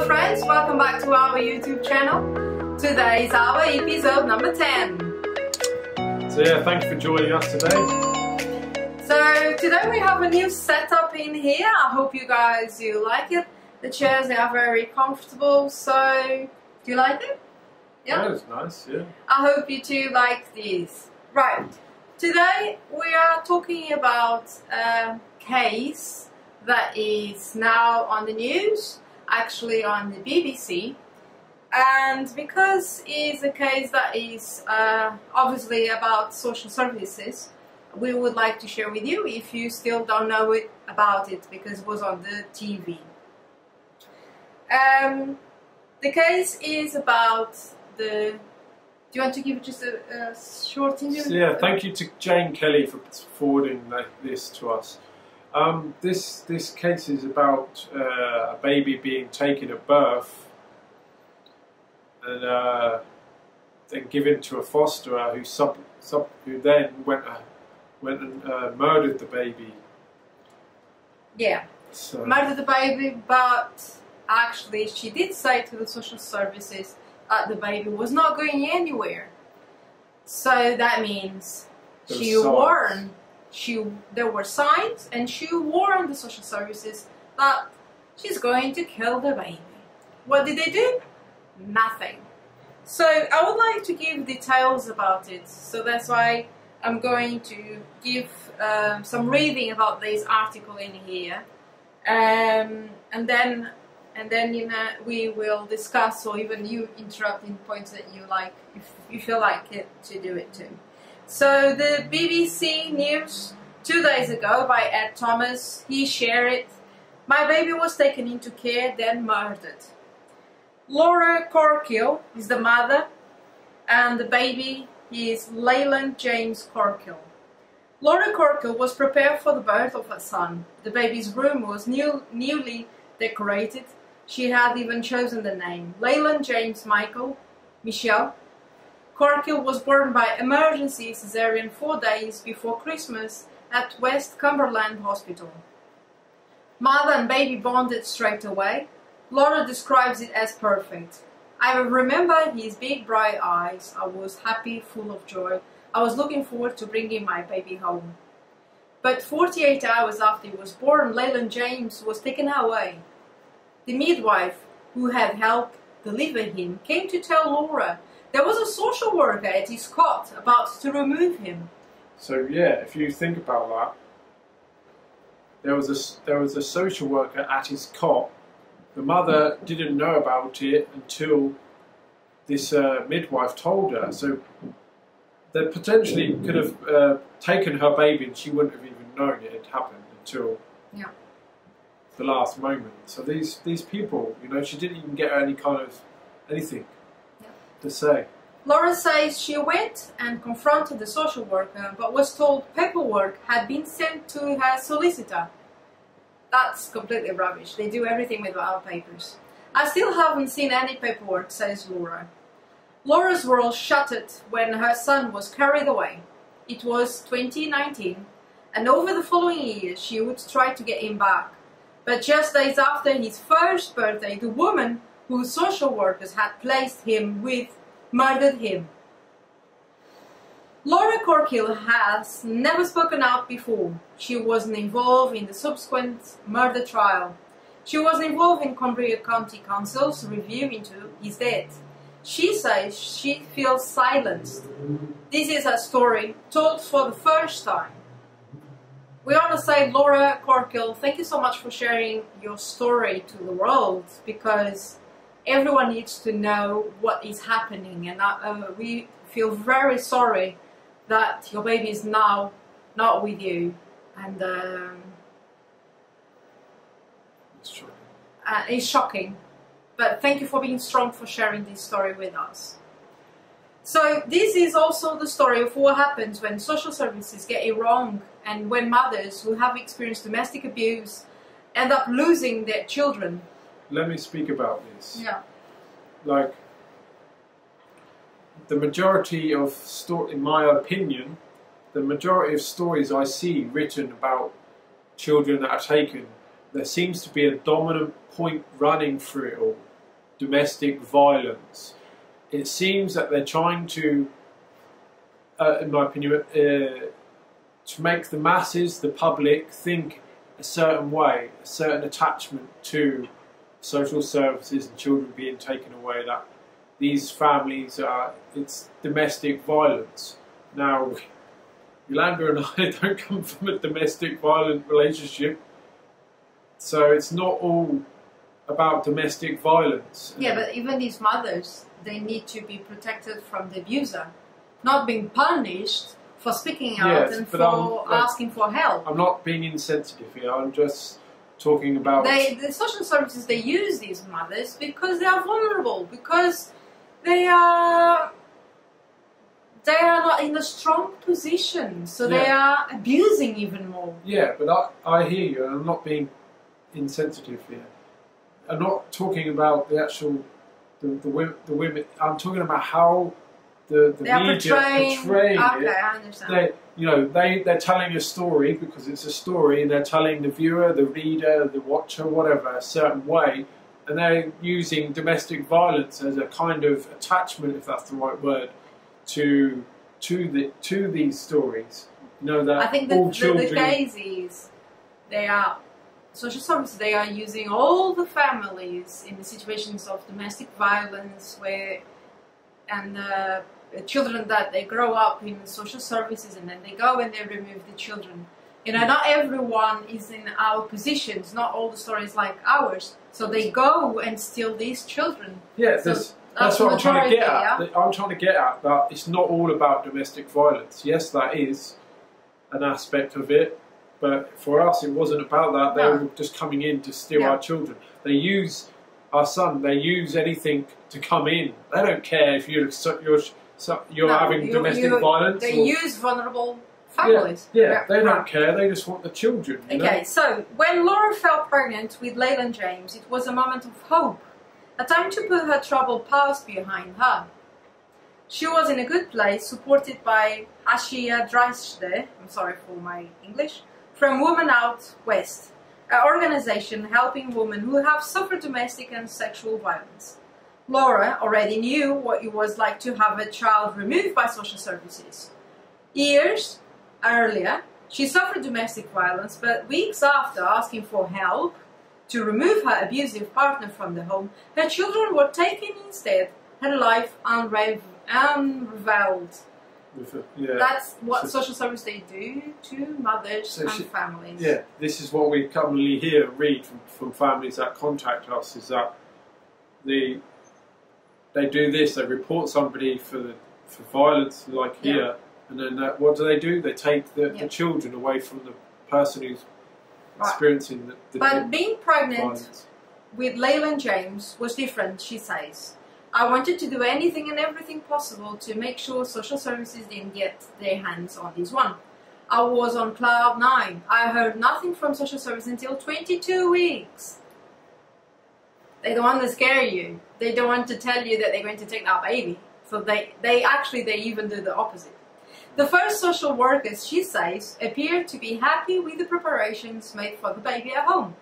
Hello friends, welcome back to our YouTube channel. Today is our episode number 10. So yeah, thank you for joining us today. So today we have a new setup in here. I hope you guys like it. The chairs, they are very comfortable, so do you like it? Yeah, it's nice, yeah. I hope you too like these. Right, today we are talking about a case that is now on the news, actually on the BBC, and because it's a case that is obviously about social services, we would like to share with you if you still don't know about it because it was on the TV. The case is about the... Do you want to give just a short interview? So yeah, thank you to Jane Kelly for forwarding this to us. This case is about a baby being taken at birth and then given to a fosterer who then went and murdered the baby. Yeah, so. Murdered the baby, but actually she did say to the social services that the baby was not going anywhere. So that means there were signs, and she warned the social services that she's going to kill the baby. What did they do? Nothing. So I would like to give details about it. So that's why I'm going to give some reading about this article in here, and then you know, we will discuss, or even you interrupt in points that you like, if you feel like it, to do it too. So the BBC News 2 days ago by Ed Thomas, he shared it. My baby was taken into care, then murdered. Laura Corkill is the mother, and the baby is Leyland James Corkill. Laura Corkill was prepared for the birth of her son. The baby's room was newly decorated. She had even chosen the name. Leyland James Michel Corkill was born by emergency cesarean 4 days before Christmas at West Cumberland Hospital. Mother and baby bonded straight away. Laura describes it as perfect. I remember his big bright eyes. I was happy, full of joy. I was looking forward to bringing my baby home. But 48 hours after he was born, Leyland James was taken away. The midwife who had helped deliver him came to tell Laura there was a social worker at his cot about to remove him. So yeah, if you think about that, there was a social worker at his cot. The mother didn't know about it until this midwife told her. So they potentially could have taken her baby and she wouldn't have even known it had happened until the last moment. So these people, you know, she didn't even get any kind of anything to say. Laura says she went and confronted the social worker, but was told paperwork had been sent to her solicitor. That's completely rubbish. They do everything without papers. I still haven't seen any paperwork, says Laura. Laura's world shattered when her son was carried away. It was 2019, and over the following years she would try to get him back. But just days after his first birthday, the woman whose social workers had placed him with murdered him. Laura Corkill has never spoken out before. She wasn't involved in the subsequent murder trial. She was involved in Cumbria County Council's review into his death. She says she feels silenced. This is her story, told for the first time. We want to say, Laura Corkill, thank you so much for sharing your story to the world, because everyone needs to know what is happening, and we feel very sorry that your baby is now not with you, and it's shocking. But thank you for being strong, for sharing this story with us. So this is also the story of what happens when social services get it wrong, and when mothers who have experienced domestic abuse end up losing their children. Let me speak about this. Yeah. Like, the majority of in my opinion, the majority of stories I see written about children that are taken, there seems to be a dominant point running through it all. domestic violence. It seems that they're trying to, in my opinion, to make the masses, the public, think a certain way, a certain attachment to social services and children being taken away, that these families it's domestic violence. Now, Iolanda and I don't come from a domestic violent relationship, so it's not all about domestic violence. Yeah, but even these mothers, they need to be protected from the abuser, not being punished for speaking out and for asking for help. I'm not being insensitive here, I'm just talking about... The social services, they use these mothers because they are vulnerable, because they are not in a strong position, so they are abusing even more. Yeah, but I hear you, and I'm not being insensitive here. I'm not talking about the actual the women. I'm talking about how the media portraying okay, it. I understand. They're telling a story because it's a story, and they're telling the viewer, the reader, the watcher, whatever, a certain way, and they're using domestic violence as a kind of attachment, if that's the right word, to these stories. That I think all the children... cases, social services, they are using all the families in the situations of domestic violence and children that they grow up in social services, and then they go and they remove the children. Not everyone is in our positions, not all the stories like ours, so they go and steal these children. Yeah, that's what I'm trying to get at. Yeah? I'm trying to get at that it's not all about domestic violence. Yes, that is an aspect of it, but for us it wasn't about that. They were just coming in to steal our children. They use our son, they use anything to come in. They don't care if you're having domestic violence. They use vulnerable families. Yeah, they don't care, they just want the children. Okay, so when Laura fell pregnant with Leyland James, it was a moment of hope. A time to put her troubled past behind her. She was in a good place, supported by Ashia Dreiste, I'm sorry for my English, from Women Out West, an organization helping women who have suffered domestic and sexual violence. Laura already knew what it was like to have a child removed by social services. Years earlier, she suffered domestic violence, but weeks after asking for help to remove her abusive partner from the home, her children were taken instead, her life unraveled. That's what social service they do to mothers and families. Yeah, this is what we commonly hear and read from families that contact us, is that they do this, they report somebody for violence like here, and then what do? They take the children away from the person who's experiencing the But being pregnant violence. with Leyland James was different, she says. I wanted to do anything and everything possible to make sure social services didn't get their hands on this one. I was on cloud 9. I heard nothing from social service until 22 weeks. They don't want to scare you. They don't want to tell you that they're going to take that baby. So they even do the opposite. The first social workers, she says, appeared to be happy with the preparations made for the baby at home.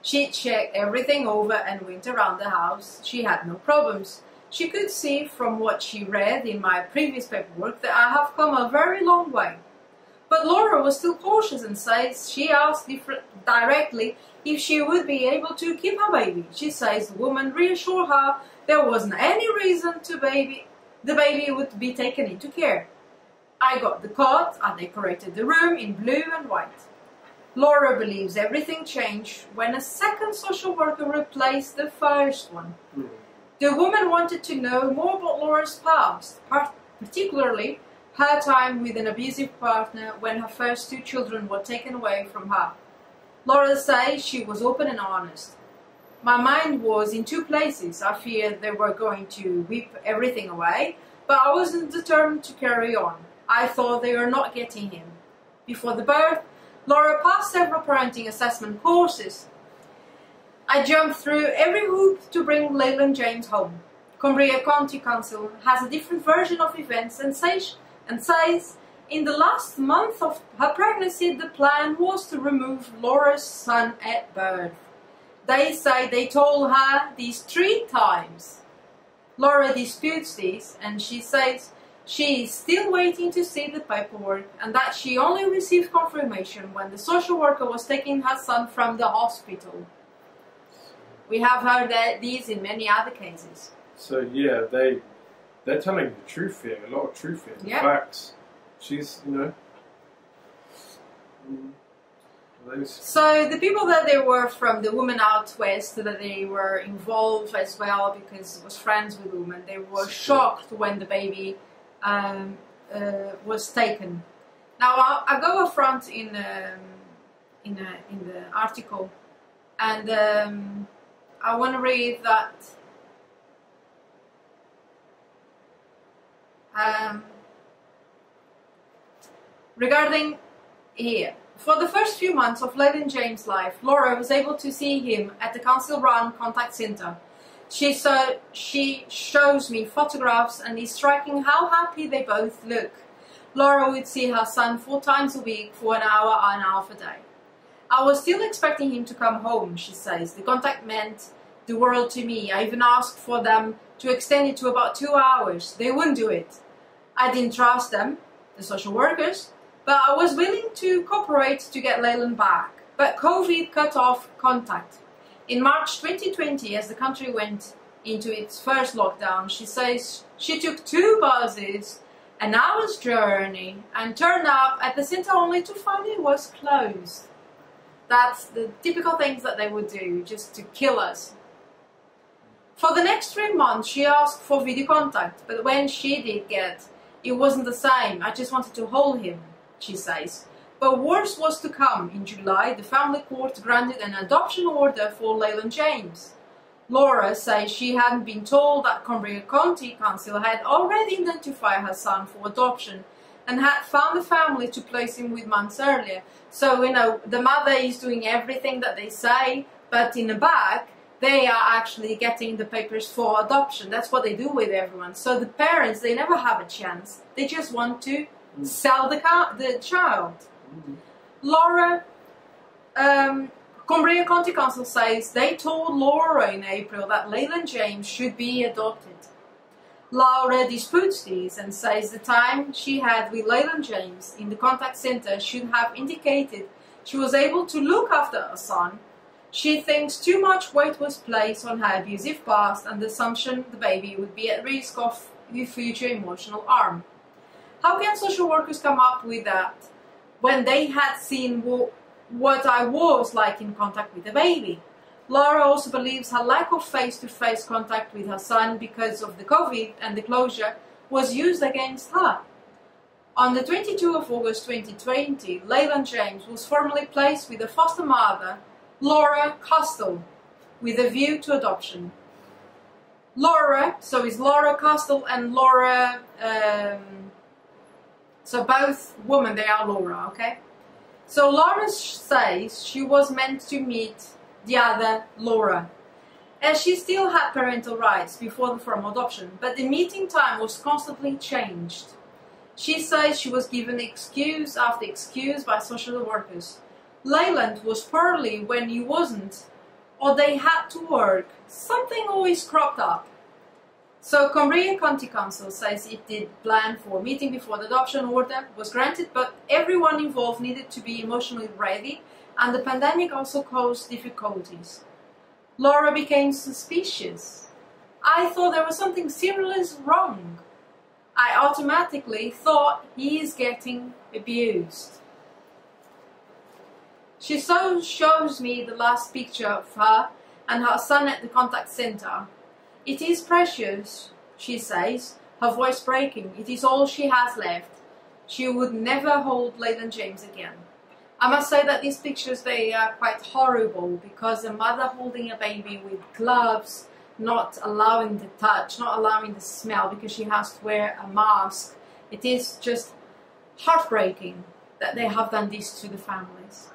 She checked everything over and went around the house. She had no problems. She could see from what she read in my previous paperwork that I have come a very long way. But Laura was still cautious and says she asked directly if she would be able to keep her baby. She says the woman reassured her there wasn't any reason the baby would be taken into care. I got the cot, I decorated the room in blue and white. Laura believes everything changed when a second social worker replaced the first one. The woman wanted to know more about Laura's past, particularly her time with an abusive partner when her first 2 children were taken away from her. Laura says she was open and honest. My mind was in 2 places. I feared they were going to whip everything away, but I wasn't determined to carry on. I thought they were not getting him. Before the birth, Laura passed several parenting assessment courses. I jumped through every hoop to bring Leyland James home. Cumbria County Council has a different version of events and says in the last month of her pregnancy the plan was to remove Laura's son at birth. They say they told her these 3 times. Laura disputes this, and she says she is still waiting to see the paperwork and that she only received confirmation when the social worker was taking her son from the hospital. We have heard these in many other cases. So yeah, they're telling the truth here, a lot of truth here, the facts. She's, you know. So the people that they were from the woman out west, that they were involved as well because it was friends with women, they were shocked when the baby was taken. Now I go up front in the article, and I want to read that. Regarding here. For the first few months of Leyland James' life, Laura was able to see him at the council-run contact centre. She shows me photographs, and it's striking how happy they both look. Laura would see her son 4 times a week for an hour and a half a day. I was still expecting him to come home, she says. The contact meant the world to me. I even asked for them to extend it to about 2 hours. They wouldn't do it. I didn't trust them, the social workers, but I was willing to cooperate to get Leyland back. But COVID cut off contact. In March 2020, as the country went into its first lockdown, she says she took 2 buses, an hour's journey, and turned up at the centre only to find it was closed. That's the typical things that they would do, just to kill us. For the next 3 months, she asked for video contact, but when she did get, it wasn't the same. I just wanted to hold him, she says. But worse was to come. In July, the family court granted an adoption order for Leyland James. Laura says she hadn't been told that Cumbria County Council had already identified her son for adoption and had found a family to place him with months earlier. So, you know, the mother is doing everything that they say, but in the back, they are actually getting the papers for adoption. That's what they do with everyone. So the parents, they never have a chance. They just want to sell the child. Laura, Cumbria County Council says they told Laura in April that Leyland James should be adopted. Laura disputes this and says the time she had with Leyland James in the contact centre should have indicated she was able to look after her son. She thinks too much weight was placed on her abusive past and the assumption the baby would be at risk of future emotional harm. How can social workers come up with that when they had seen what I was like in contact with the baby? Laura also believes her lack of face-to-face contact with her son because of the COVID and the closure was used against her. On the 22nd of August 2020, Leyland James was formally placed with a foster mother, Laura Castle, with a view to adoption. Laura, so it's Laura Castle and Laura, so both women, they are Laura, okay? So Laura says she was meant to meet the other Laura, as she still had parental rights before the formal adoption, but the meeting time was constantly changed. She says she was given excuse after excuse by social workers. Leyland was poorly when he wasn't, or they had to work. Something always cropped up. So Cumbria County Council says it did plan for a meeting before the adoption order was granted, but everyone involved needed to be emotionally ready, and the pandemic also caused difficulties. Laura became suspicious. I thought there was something seriously wrong. I automatically thought he is getting abused. She shows me the last picture of her and her son at the contact centre. It is precious, she says, her voice breaking. It is all she has left. She would never hold Leyland James again. I must say that these pictures, they are quite horrible, because a mother holding a baby with gloves, not allowing the touch, not allowing the smell, because she has to wear a mask. It is just heartbreaking that they have done this to the families.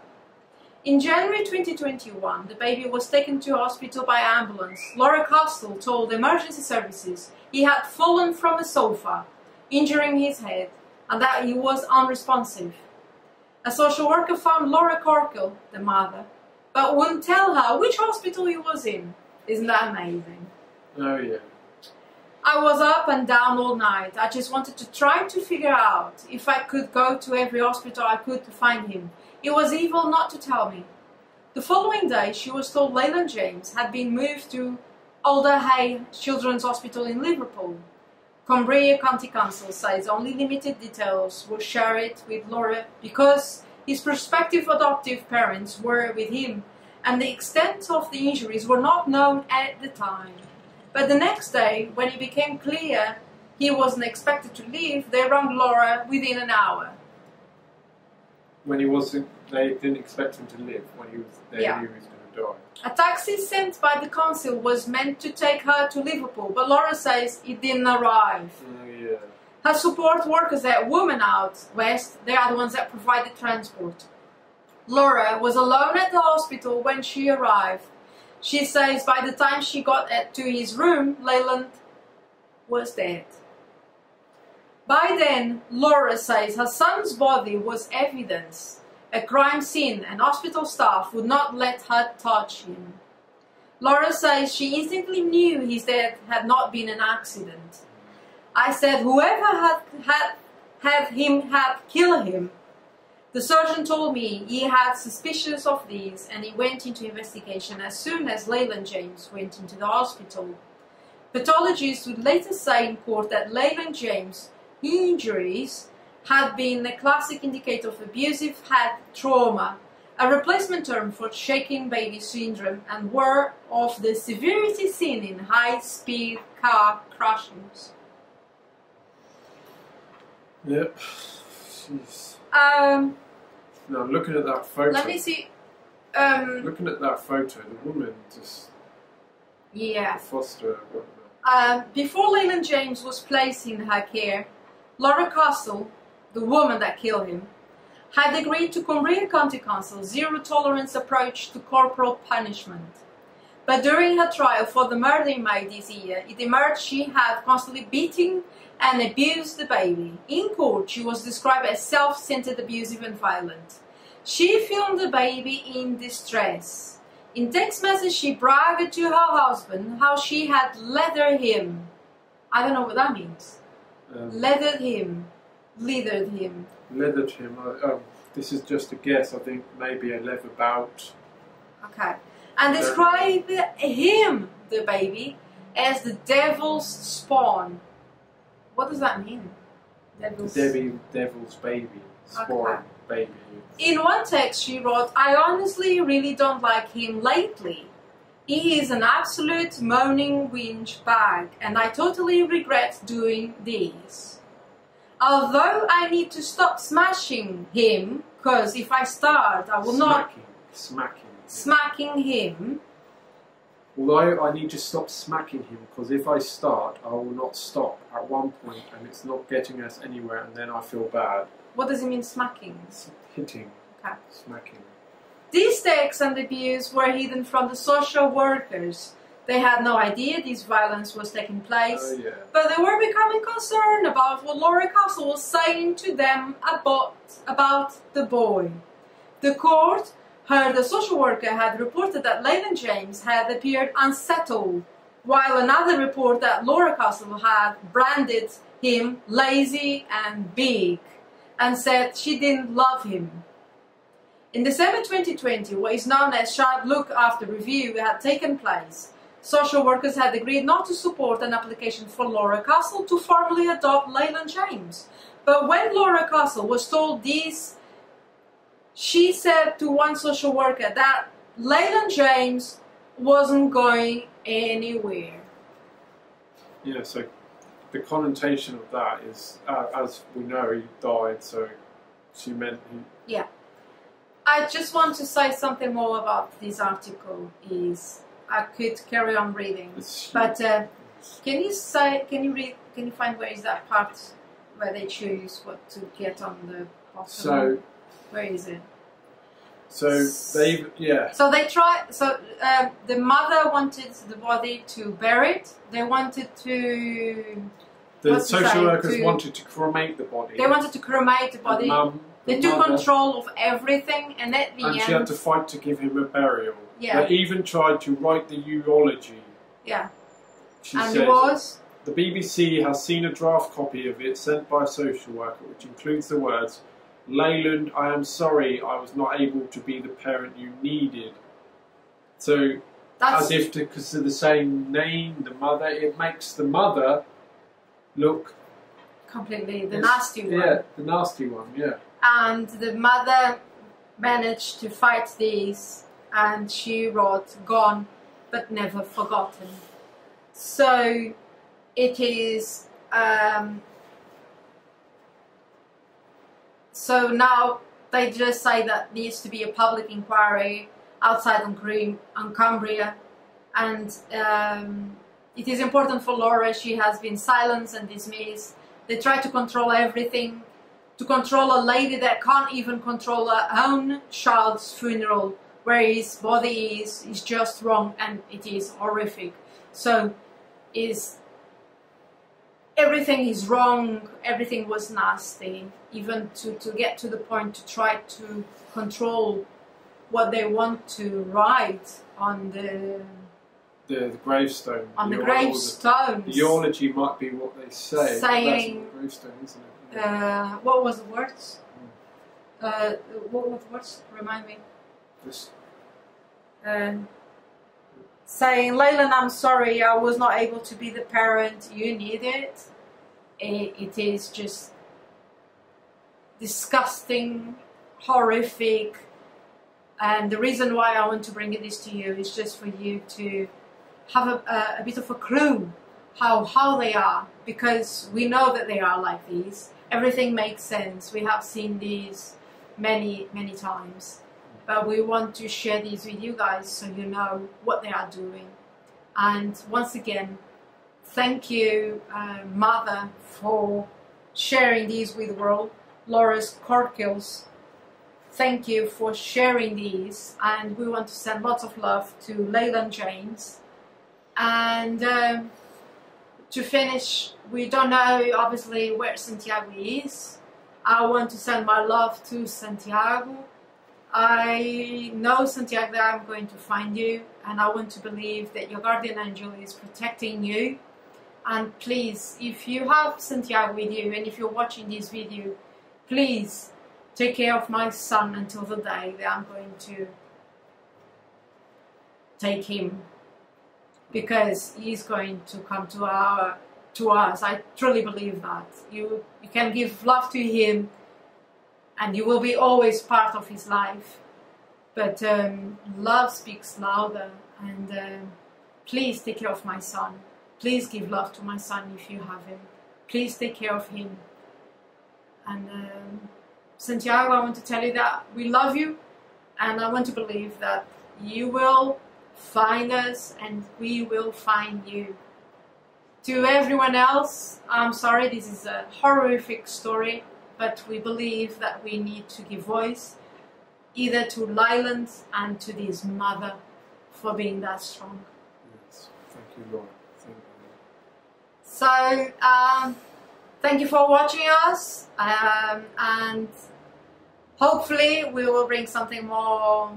In January 2021, the baby was taken to hospital by ambulance. Laura Castle told emergency services he had fallen from a sofa, injuring his head, and that he was unresponsive. A social worker found Laura Corkle, the mother, but wouldn't tell her which hospital he was in. Isn't that amazing? Oh yeah. I was up and down all night. I just wanted to try to figure out if I could go to every hospital I could to find him. It was evil not to tell me. The following day, she was told Leyland James had been moved to Alder Hay Children's Hospital in Liverpool. Cumbria County Council says only limited details were shared with Laura because his prospective adoptive parents were with him and the extent of the injuries were not known at the time. But the next day, when it became clear he wasn't expected to leave, they rang Laura within an hour. When he wasn't, they didn't expect him to live. When he was, they knew he was going to die. A taxi sent by the council was meant to take her to Liverpool, but Laura says it didn't arrive. Oh yeah. Her support workers at Women Out West, they are the ones that provided transport. Laura was alone at the hospital when she arrived. She says by the time she got to his room, Leyland was dead. By then, Laura says her son's body was evidence, a crime scene, and hospital staff would not let her touch him. Laura says she instantly knew his death had not been an accident. I said whoever had killed him. The surgeon told me he had suspicions of these and he went into investigation as soon as Leyland James went into the hospital. Pathologists would later say in court that Leyland James' injuries had been a classic indicator of abusive head trauma, a replacement term for shaken baby syndrome, and were of the severity seen in high-speed car crashes. Yep. Jeez. Now looking at that photo. Let me see. Looking at that photo, the woman just. Yeah. Foster. Before Leyland James was placed in her care, Laura Castle, the woman that killed him, had agreed to Cumbria County Council's zero-tolerance approach to corporal punishment. But during her trial for the murder in May this year, it emerged she had constantly beaten and abused the baby. In court, she was described as self-centered, abusive and violent. She filmed the baby in distress. In text message, she bragged to her husband how she had leathered him. I don't know what that means. Leathered him. Leathered him. Leathered him. This is just a guess. I think maybe a leather bout. Okay. And described him, the baby, as the devil's spawn. What does that mean? Devil's baby. Spawn baby. In one text she wrote, I honestly really don't like him lately. He is an absolute moaning whinge bag and I totally regret doing this. Although I need to stop smashing him, because if I start I will smacking him. Although I need to stop smacking him, because if I start, I will not stop at one point and it's not getting us anywhere and then I feel bad. What does it mean, smacking? Hitting. Okay. Smacking. These texts and abuse were hidden from the social workers. They had no idea this violence was taking place, but they were becoming concerned about what Laura Castle was saying to them about the boy. The court heard a social worker had reported that Leyland James had appeared unsettled, while another report that Laura Castle had branded him lazy and big, and said she didn't love him. In December 2020, what is known as Child Look After Review had taken place. Social workers had agreed not to support an application for Laura Castle to formally adopt Leyland James. But when Laura Castle was told this, she said to one social worker that Leyland James wasn't going anywhere. Yeah, so the connotation of that is, as we know, he died, so she meant he... Yeah. I just want to say something more about this article. I could carry on reading, but can you find where is that part where they choose what to get on the bottom? So where is it? So they So they tried. So the mother wanted the body to bury it. They wanted to. The social workers wanted to cremate the body. They wanted to cremate the body. Mum They took control of everything, and at the end... And she had to fight to give him a burial. Yeah. They even tried to write the eulogy. Yeah. She and says, it was... The BBC has seen a draft copy of it sent by a social worker, which includes the words, "Leyland, I am sorry I was not able to be the parent you needed." So, as if because of the same name, the mother, it makes the mother look... Completely the nasty one. Yeah, the nasty one, yeah. And the mother managed to fight this, and she wrote, "Gone, but never forgotten." So... It is, so now they just say that needs to be a public inquiry outside on Cumbria, and it is important for Laura. She has been silenced and dismissed. They try to control everything, to control a lady that can't even control her own child's funeral, where his body is just wrong, and it is horrific. So everything is wrong, everything was nasty, even to get to the point to try to control what they want to write on the gravestone. On the gravestones. The eulogy might be what they say. Saying, that's the gravestone, isn't it? Yeah. what was the words? What were the words? Remind me. Just saying, "Leyland, I'm sorry, I was not able to be the parent you needed." It is just disgusting, horrific, and the reason why I want to bring this to you is just for you to have a bit of a clue how they are, because we know that they are like these. Everything makes sense. We have seen these many times. But we want to share these with you guys so you know what they are doing. And once again, thank you, Mother, for sharing these with the world. Laura's Corkills, thank you for sharing these. And we want to send lots of love to Leyland James. And to finish, we don't know obviously where Santiago is. I want to send my love to Santiago. I know, Santiago, that I'm going to find you, and I want to believe that your guardian angel is protecting you. And please, if you have Santiago with you, and if you're watching this video, please take care of my son until the day that I'm going to take him, because he's going to come to us. I truly believe that. You can give love to him, and you will be always part of his life. But love speaks louder, and please take care of my son. Please give love to my son if you have him. Please take care of him. And Santiago, I want to tell you that we love you, and I want to believe that you will find us and we will find you. To everyone else, I'm sorry, this is a horrific story, but we believe that we need to give voice either to Leyland and to this mother for being that strong. Yes, thank you, Laura. Thank you. So, thank you for watching us, and hopefully we will bring something more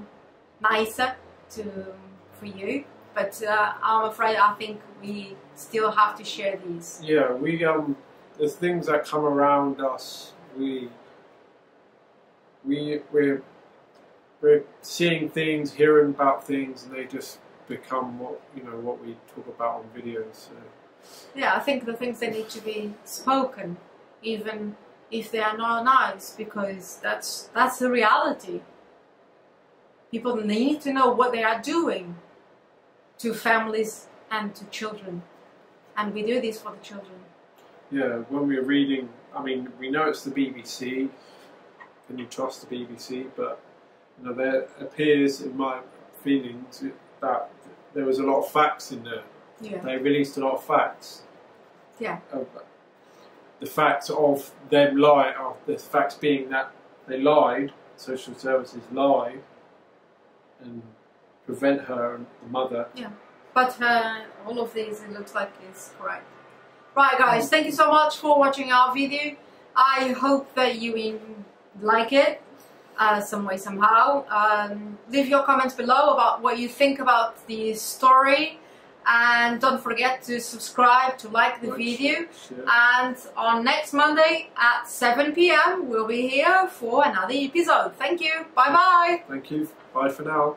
nicer for you. But I'm afraid I think we still have to share these. Yeah, there's things that come around us. We're seeing things, hearing about things, and they just become what we talk about on videos. So. Yeah, I think the things that need to be spoken, even if they are not nice, because that's the reality. People need to know what they are doing to families and to children, and we do this for the children. Yeah, when we're reading, I mean, we know it's the BBC, and you trust the BBC, but there appears in my feelings that there was a lot of facts in there. Yeah. They released a lot of facts. Yeah. The facts of them lying, the facts being that they lied, social services lied, and prevent her and the mother. Yeah. But all of these, it looks like is correct. Right, guys, thank you so much for watching our video. I hope that you like it some way, somehow. Leave your comments below about what you think about the story, and don't forget to subscribe, to like the video. And on next Monday at 7 PM we'll be here for another episode. Thank you. Bye bye. Thank you. Bye for now.